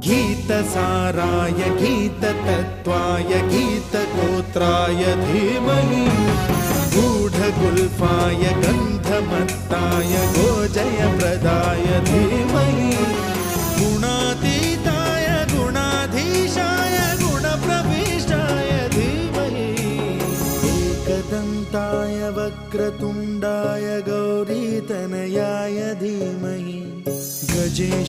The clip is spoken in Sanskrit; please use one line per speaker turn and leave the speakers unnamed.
गीतसाराय गीततत्त्वाय गीतगोत्राय धीमहि गूढगुल्फाय गन्धमत्ताय गोजयप्रदाय धीमहि गुणातीताय गुणाधीशाय गुणप्रविष्टाय धीमहि एकदन्ताय वक्रतुण्डाय गौरीतनयाय धीमहि गजेश